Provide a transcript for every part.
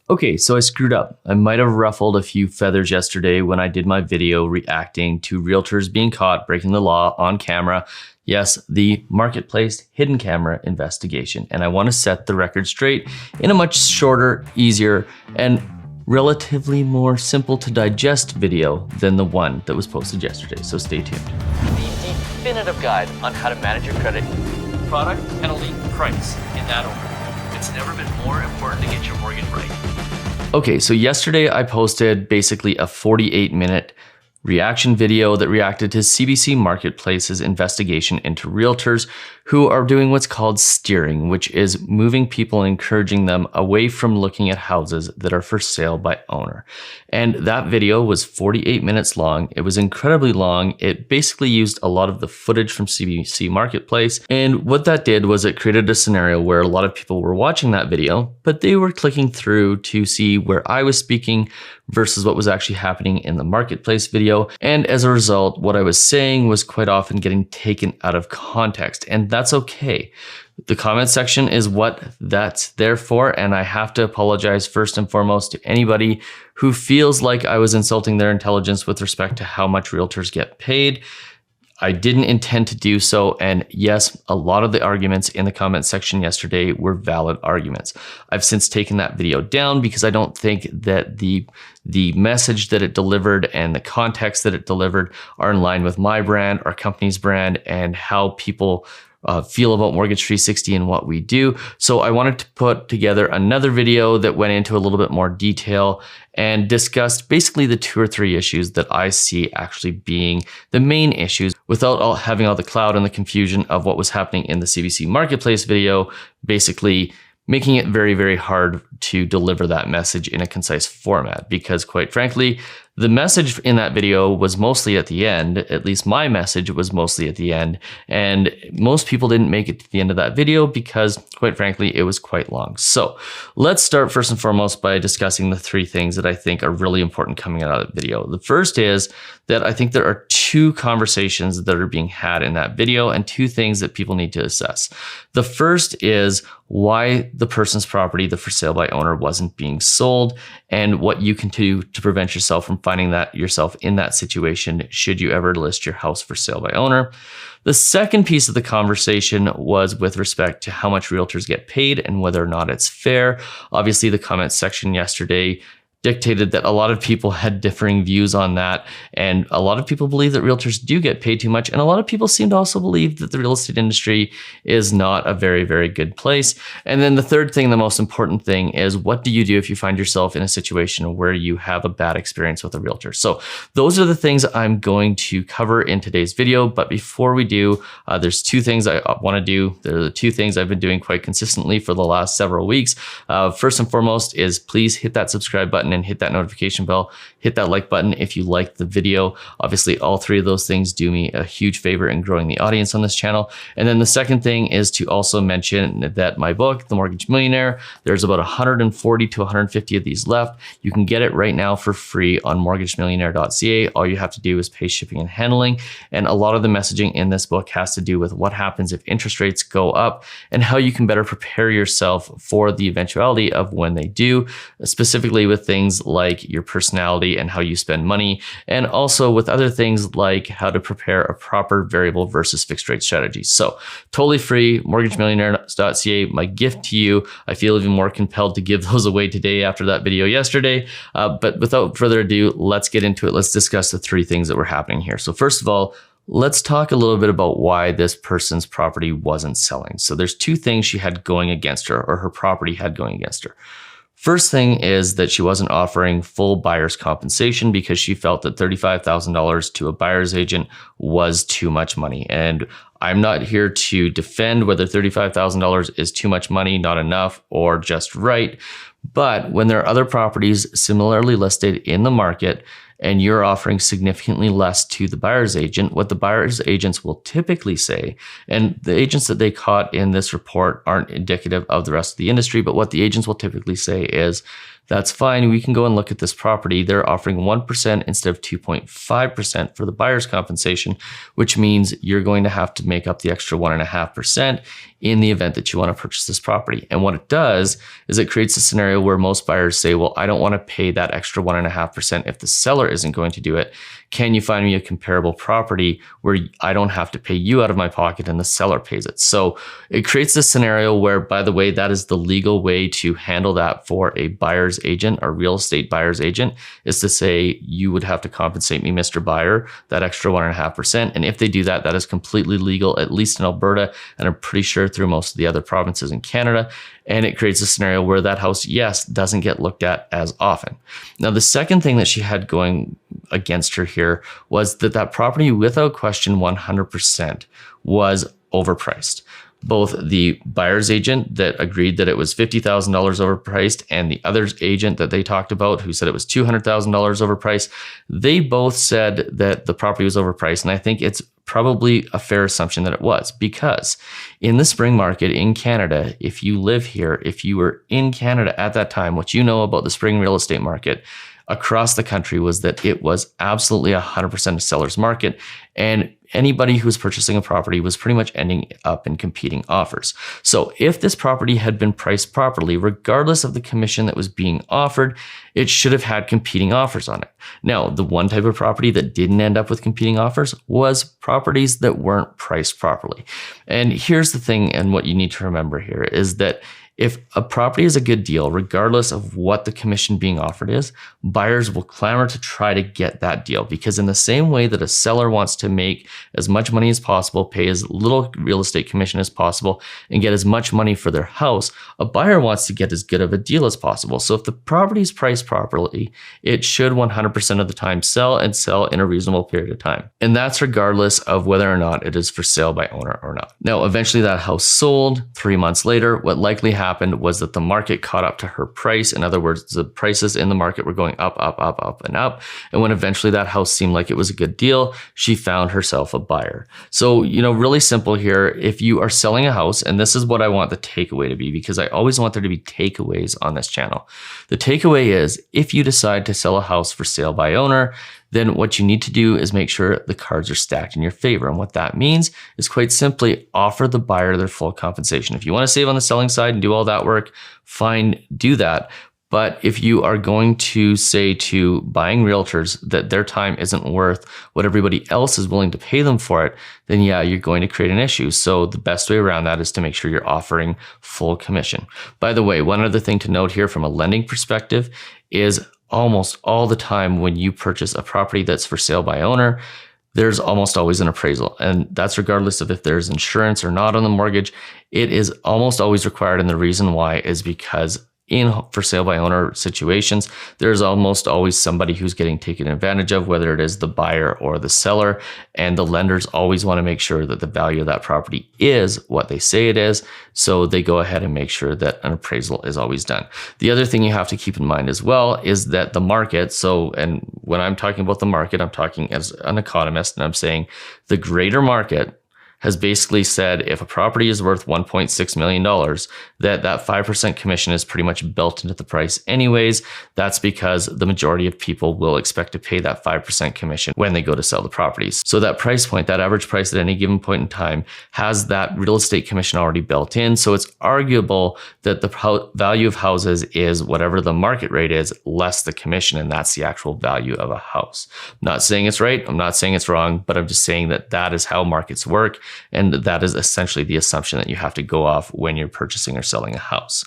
Okay, so I screwed up. I might have ruffled a few feathers yesterday when I did my video reacting to realtors being caught breaking the law on camera. Yes, the Marketplace hidden camera investigation. And I want to set the record straight in a much shorter, easier, and relatively more simple to digest video than the one that was posted yesterday. So stay tuned. The definitive guide on how to manage your credit, product, penalty, price in that order. It's never been more important to get your mortgage right. Okay, so yesterday I posted basically a 48-minute reaction video that reacted to CBC Marketplace's investigation into realtors who are doing what's called steering, which is moving people and encouraging them away from looking at houses that are for sale by owner. And that video was 48 minutes long. It was incredibly long. It basically used a lot of the footage from CBC Marketplace. And what that did was it created a scenario where a lot of people were watching that video, but they were clicking through to see where I was speaking versus what was actually happening in the Marketplace video. And as a result, what I was saying was quite often getting taken out of context. And that's okay. The comment section is what that's there for, and I have to apologize first and foremost to anybody who feels like I was insulting their intelligence with respect to how much realtors get paid. I didn't intend to do so, and yes, a lot of the arguments in the comment section yesterday were valid arguments. I've since taken that video down because I don't think that the message that it delivered and the context that it delivered are in line with my brand, our company's brand, and how people feel about Mortgage 360 and what we do. So I wanted to put together another video that went into a little bit more detail and discussed basically the 2 or 3 issues that I see actually being the main issues without having all the cloud and the confusion of what was happening in the CBC Marketplace video, basically making it very, very hard to deliver that message in a concise format. Because quite frankly, the message in that video was mostly at the end, at least my message was mostly at the end, and most people didn't make it to the end of that video because, quite frankly, it was quite long. So let's start first and foremost by discussing the 3 things that I think are really important coming out of that video. The first is that I think there are 2 conversations that are being had in that video and 2 things that people need to assess. The first is why the person's property, the for sale by owner, wasn't being sold and what you can do to prevent yourself from finding that yourself in that situation should you ever list your house for sale by owner. The second piece of the conversation was with respect to how much realtors get paid and whether or not it's fair. Obviously, the comment section yesterday dictated that a lot of people had differing views on that. And a lot of people believe that realtors do get paid too much. And a lot of people seem to also believe that the real estate industry is not a very, very good place. And then the third thing, the most important thing, is what do you do if you find yourself in a situation where you have a bad experience with a realtor? So those are the things I'm going to cover in today's video. But before we do, there's 2 things I want to do. They're the 2 things I've been doing quite consistently for the last several weeks. First and foremost is please hit that subscribe button and hit that notification bell, hit that like button if you liked the video. Obviously, all 3 of those things do me a huge favor in growing the audience on this channel. And then the second thing is to also mention that my book, The Mortgage Millionaire, there's about 140 to 150 of these left. You can get it right now for free on mortgagemillionaire.ca. All you have to do is pay shipping and handling. And a lot of the messaging in this book has to do with what happens if interest rates go up and how you can better prepare yourself for the eventuality of when they do, specifically with things like your personality and how you spend money, and also with other things like how to prepare a proper variable versus fixed rate strategy. So totally free, mortgagemillionaire.ca, my gift to you. I feel even more compelled to give those away today after that video yesterday. But without further ado, let's get into it. Let's discuss the 3 things that were happening here. So first of all, let's talk a little bit about why this person's property wasn't selling. So there's 2 things she had going against her, or her property had going against her. First thing is that she wasn't offering full buyer's compensation because she felt that $35,000 to a buyer's agent was too much money. And I'm not here to defend whether $35,000 is too much money, not enough, or just right. But when there are other properties similarly listed in the market and you're offering significantly less to the buyer's agent, what the buyer's agents will typically say, and the agents that they caught in this report aren't indicative of the rest of the industry, but what the agents will typically say is That's fine. We can go and look at this property. They're offering 1% instead of 2.5% for the buyer's compensation, which means you're going to have to make up the extra 1.5% in the event that you want to purchase this property. And what it does is it creates a scenario where most buyers say, well, I don't want to pay that extra 1.5% if the seller isn't going to do it. Can you find me a comparable property where I don't have to pay you out of my pocket and the seller pays it? So it creates this scenario where, by the way, that is the legal way to handle that for a buyer's agent or real estate buyer's agent, is to say, you would have to compensate me, Mr. Buyer, that extra 1.5%. And if they do that, that is completely legal, at least in Alberta, and I'm pretty sure through most of the other provinces in Canada. And it creates a scenario where that house, yes, doesn't get looked at as often. Now, the second thing that she had going against her here was that that property, without question, 100% was overpriced. Both the buyer's agent that agreed that it was $50,000 overpriced and the other agent that they talked about who said it was $200,000 overpriced, they both said that the property was overpriced. And I think it's probably a fair assumption that it was, because in the spring market in Canada, if you live here, if you were in Canada at that time, what you know about the spring real estate market across the country was that it was absolutely 100% a seller's market, and anybody who was purchasing a property was pretty much ending up in competing offers. So if this property had been priced properly, regardless of the commission that was being offered, it should have had competing offers on it. Now, the one type of property that didn't end up with competing offers was properties that weren't priced properly. And here's the thing, and what you need to remember here is that if a property is a good deal, regardless of what the commission being offered is, buyers will clamor to try to get that deal, because in the same way that a seller wants to make as much money as possible, pay as little real estate commission as possible, and get as much money for their house, a buyer wants to get as good of a deal as possible. So if the property is priced properly, it should 100% of the time sell, and sell in a reasonable period of time. And that's regardless of whether or not it is for sale by owner or not. Now, eventually that house sold 3 months later. What likely happened was that the market caught up to her price. In other words, the prices in the market were going up, up, up, up, and up. And when eventually that house seemed like it was a good deal, she found herself a buyer. So, really simple here. If you are selling a house, and this is what I want the takeaway to be, because I always want there to be takeaways on this channel. The takeaway is, if you decide to sell a house for sale by owner, then what you need to do is make sure the cards are stacked in your favor. And what that means is, quite simply, offer the buyer their full compensation. If you want to save on the selling side and do all that work, fine, do that. But if you are going to say to buying realtors that their time isn't worth what everybody else is willing to pay them for it, then yeah, you're going to create an issue. So the best way around that is to make sure you're offering full commission. By the way, one other thing to note here from a lending perspective is, almost all the time when you purchase a property that's for sale by owner, there's almost always an appraisal. And that's regardless of if there's insurance or not on the mortgage. It is almost always required. And the reason why is because in for sale by owner situations, there's almost always somebody who's getting taken advantage of, whether it is the buyer or the seller. And the lenders always want to make sure that the value of that property is what they say it is. So they go ahead and make sure that an appraisal is always done. The other thing you have to keep in mind as well is that the market, and when I'm talking about the market, I'm talking as an economist, and I'm saying the greater market has basically said if a property is worth $1.6 million, that 5% commission is pretty much built into the price anyways. That's because the majority of people will expect to pay that 5% commission when they go to sell the properties. So that price point, that average price at any given point in time, has that real estate commission already built in. So it's arguable that the value of houses is whatever the market rate is, less the commission, and that's the actual value of a house. I'm not saying it's right, I'm not saying it's wrong, but I'm just saying that that is how markets work. And that is essentially the assumption that you have to go off when you're purchasing or selling a house.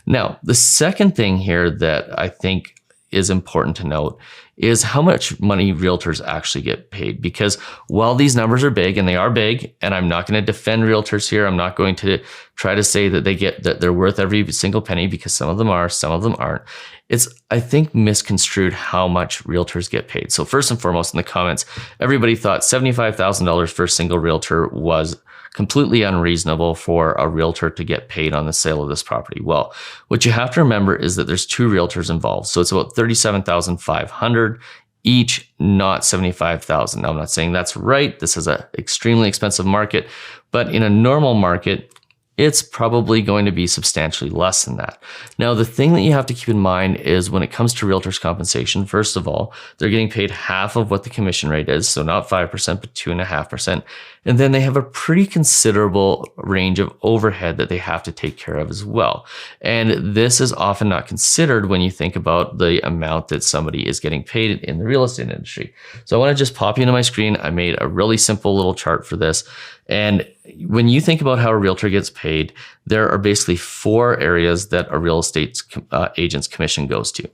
Now, the second thing here that I think is important to note is how much money realtors actually get paid. Because while these numbers are big, and they are big, and I'm not going to defend realtors here, I'm not going to try to say that they're worth every single penny, because some of them are, some of them aren't. It's, I think, misconstrued how much realtors get paid. So first and foremost, in the comments, everybody thought $75,000 for a single realtor was completely unreasonable for a realtor to get paid on the sale of this property. Well, what you have to remember is that there's two realtors involved. So it's about $37,500 each, not $75,000. Now, I'm not saying that's right. This is an extremely expensive market, but in a normal market, it's probably going to be substantially less than that. Now, the thing that you have to keep in mind is when it comes to realtors' compensation, first of all, they're getting paid half of what the commission rate is, so not 5%, but 2.5%. And then they have a pretty considerable range of overhead that they have to take care of as well. And this is often not considered when you think about the amount that somebody is getting paid in the real estate industry. So I want to just pop you into my screen. I made a really simple little chart for this. And when you think about how a realtor gets paid, there are basically 4 areas that a real estate agent's commission goes to.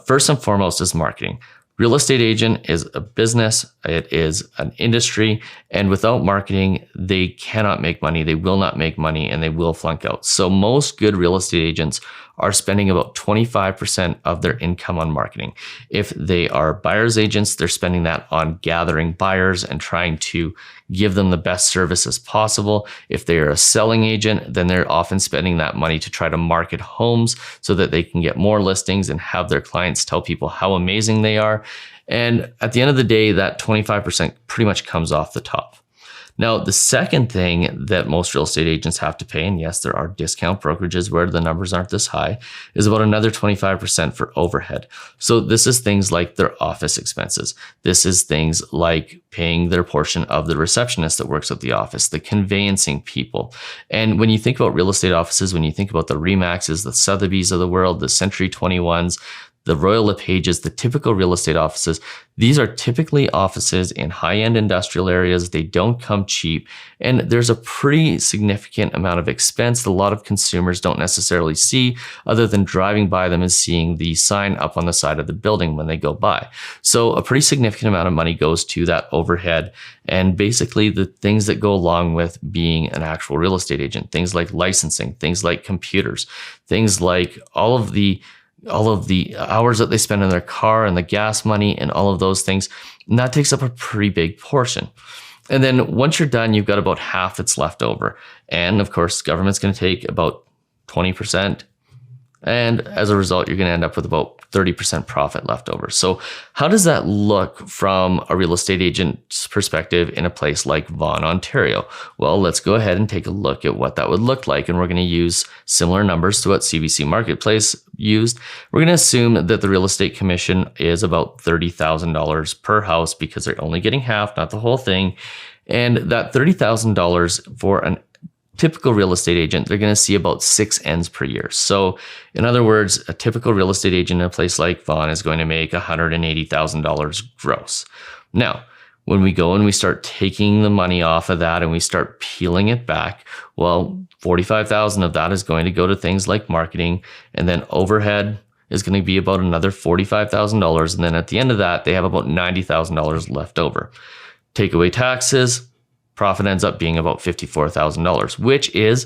First and foremost is marketing. Real estate agent is a business, it is an industry, and without marketing, they cannot make money, they will not make money, and they will flunk out. So most good real estate agents are spending about 25% of their income on marketing. If they are buyer's agents, they're spending that on gathering buyers and trying to give them the best services possible. If they are a selling agent, then they're often spending that money to try to market homes so that they can get more listings and have their clients tell people how amazing they are. And at the end of the day, that 25% pretty much comes off the top. Now, the second thing that most real estate agents have to pay, and yes, there are discount brokerages where the numbers aren't this high, is about another 25% for overhead. So this is things like their office expenses. This is things like paying their portion of the receptionist that works at the office, the conveyancing people. And when you think about real estate offices, when you think about the Remaxes, the Sotheby's of the world, the Century 21s, the Royal LePages, the typical real estate offices, these are typically offices in high-end industrial areas. They don't come cheap, and there's a pretty significant amount of expense that a lot of consumers don't necessarily see other than driving by them and seeing the sign up on the side of the building when they go by. So a pretty significant amount of money goes to that overhead and basically the things that go along with being an actual real estate agent, things like licensing, things like computers, things like all of the hours that they spend in their car and the gas money and all of those things. And that takes up a pretty big portion. And then once you're done, you've got about half that's left over. And of course, government's going to take about 20%. And as a result, you're going to end up with about 30% profit left over. So how does that look from a real estate agent's perspective in a place like Vaughan, Ontario? Well, let's go ahead and take a look at what that would look like. And we're going to use similar numbers to what CBC Marketplace used. We're going to assume that the real estate commission is about $30,000 per house because they're only getting half, not the whole thing. And that $30,000 for an typical real estate agent, they're going to see about 6 ends per year. So in other words, a typical real estate agent in a place like Vaughan is going to make $180,000 gross. Now, when we go and we start taking the money off of that and we start peeling it back, well, 45,000 of that is going to go to things like marketing, and then overhead is going to be about another $45,000. And then at the end of that, they have about $90,000 left over. Take away taxes, profit ends up being about $54,000, which is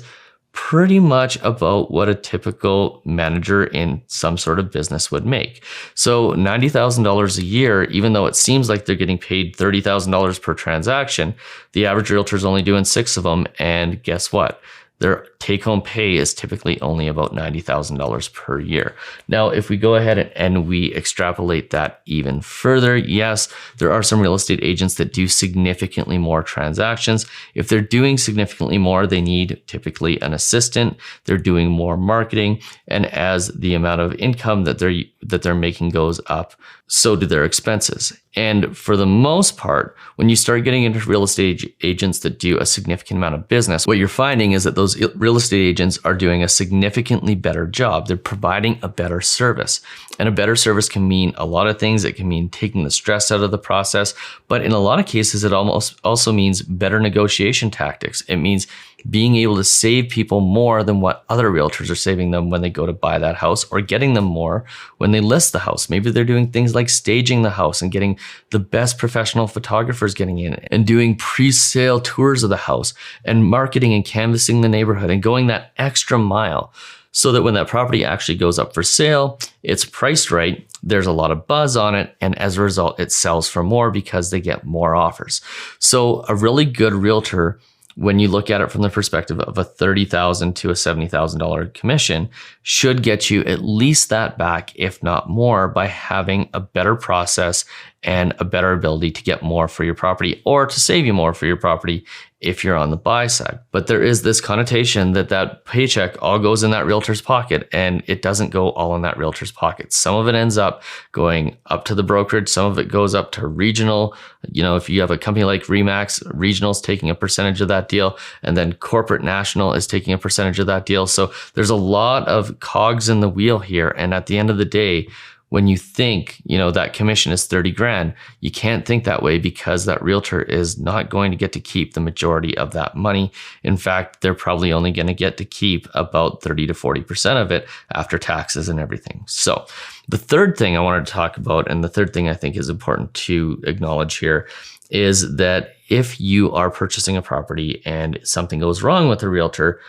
pretty much about what a typical manager in some sort of business would make. So $90,000 a year, even though it seems like they're getting paid $30,000 per transaction, the average realtor is only doing 6 of them. And guess what? Their take-home pay is typically only about $90,000 per year. Now, if we go ahead and we extrapolate that even further, yes, there are some real estate agents that do significantly more transactions. If they're doing significantly more, they need typically an assistant. They're doing more marketing, and as the amount of income that they're making goes up, so do their expenses. And for the most part, when you start getting into real estate agents that do a significant amount of business, what you're finding is that those real estate agents are doing a significantly better job. They're providing a better service. And a better service can mean a lot of things. It can mean taking the stress out of the process. But in a lot of cases, it almost also means better negotiation tactics. It means being able to save people more than what other realtors are saving them when they go to buy that house, or getting them more when they list the house. Maybe they're doing things like staging the house and getting the best professional photographers getting in and doing pre-sale tours of the house and marketing and canvassing the neighborhood and going that extra mile so that when that property actually goes up for sale, it's priced right, there's a lot of buzz on it, and as a result, it sells for more because they get more offers. So a really good realtor, when you look at it from the perspective of a $30,000 to a $70,000 commission, should get you at least that back, if not more, by having a better process and a better ability to get more for your property or to save you more for your property if you're on the buy side. But there is this connotation that that paycheck all goes in that realtor's pocket, and it doesn't go all in that realtor's pocket. Some of it ends up going up to the brokerage. Some of it goes up to regional. You know, if you have a company like Remax, regional's taking a percentage of that deal, and then corporate national is taking a percentage of that deal. So there's a lot of cogs in the wheel here. And at the end of the day, when you think, you know, that commission is 30 grand, you can't think that way because that realtor is not going to get to keep the majority of that money. In fact, they're probably only going to get to keep about 30 to 40% of it after taxes and everything. So the third thing I wanted to talk about, and the third thing I think is important to acknowledge here, is that if you are purchasing a property and something goes wrong with the realtor,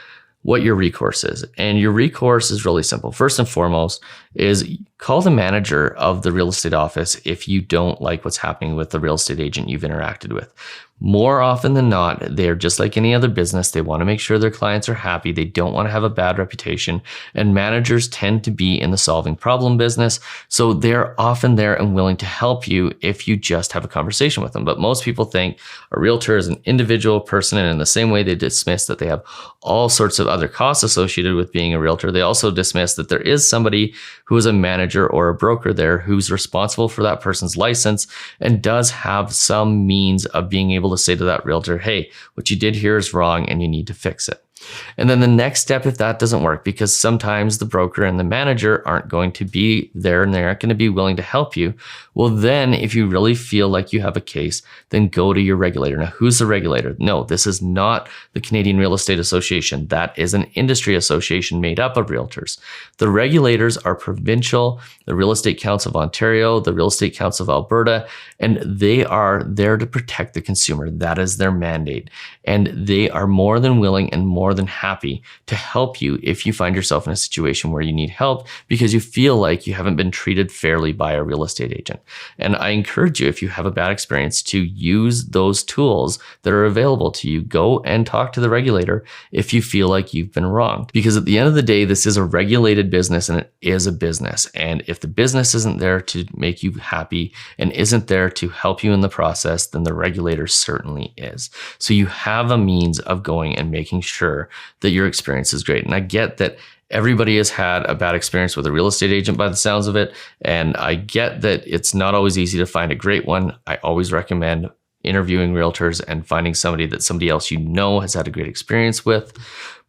what your recourse is. And your recourse is really simple. First and foremost is call the manager of the real estate office if you don't like what's happening with the real estate agent you've interacted with. More often than not, they're just like any other business. They want to make sure their clients are happy. They don't want to have a bad reputation. And managers tend to be in the solving problem business. So they're often there and willing to help you if you just have a conversation with them. But most people think a realtor is an individual person. And in the same way they dismiss that they have all sorts of other costs associated with being a realtor, they also dismiss that there is somebody who is a manager or a broker there who's responsible for that person's license and does have some means of being able to say to that realtor, hey, what you did here is wrong and you need to fix it. And then the next step, if that doesn't work, because sometimes the broker and the manager aren't going to be there and they aren't going to be willing to help you, well, then if you really feel like you have a case, then go to your regulator. Now, who's the regulator? No, this is not the Canadian Real Estate Association. That is an industry association made up of realtors. The regulators are provincial, the Real Estate Council of Ontario, the Real Estate Council of Alberta, and they are there to protect the consumer. That is their mandate. And they are more than willing and more than happy to help you if you find yourself in a situation where you need help because you feel like you haven't been treated fairly by a real estate agent. And I encourage you, if you have a bad experience, to use those tools that are available to you. Go and talk to the regulator if you feel like you've been wronged. Because at the end of the day, this is a regulated business and it is a business. And if the business isn't there to make you happy and isn't there to help you in the process, then the regulator certainly is. So you have a means of going and making sure that your experience is great. And I get that everybody has had a bad experience with a real estate agent by the sounds of it. And I get that it's not always easy to find a great one. I always recommend interviewing realtors and finding somebody that somebody else you know has had a great experience with.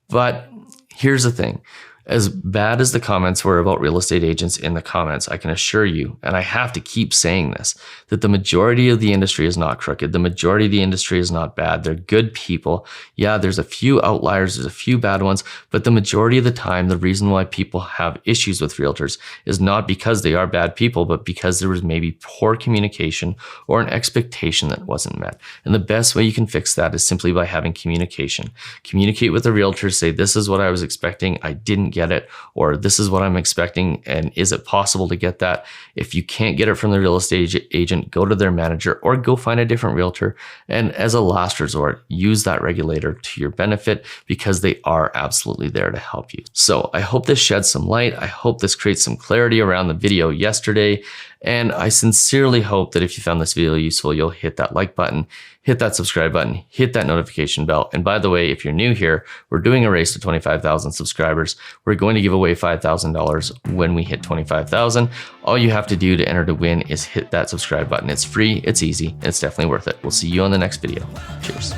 But here's the thing. As bad as the comments were about real estate agents in the comments, I can assure you, and I have to keep saying this, that the majority of the industry is not crooked. The majority of the industry is not bad. They're good people. Yeah, there's a few outliers, there's a few bad ones, but the majority of the time, the reason why people have issues with realtors is not because they are bad people, but because there was maybe poor communication or an expectation that wasn't met. And the best way you can fix that is simply by having communication. Communicate with the realtor, say, this is what I was expecting, I didn't get it, or this is what I'm expecting, and is it possible to get that? If you can't get it from the real estate agent, go to their manager or go find a different realtor. And as a last resort, use that regulator to your benefit because they are absolutely there to help you. So I hope this sheds some light. I hope this creates some clarity around the video yesterday. And I sincerely hope that if you found this video useful, you'll hit that like button, hit that subscribe button, hit that notification bell. And by the way, if you're new here, we're doing a race to 25,000 subscribers. We're going to give away $5,000 when we hit 25,000. All you have to do to enter to win is hit that subscribe button. It's free, it's easy, and it's definitely worth it. We'll see you on the next video. Cheers.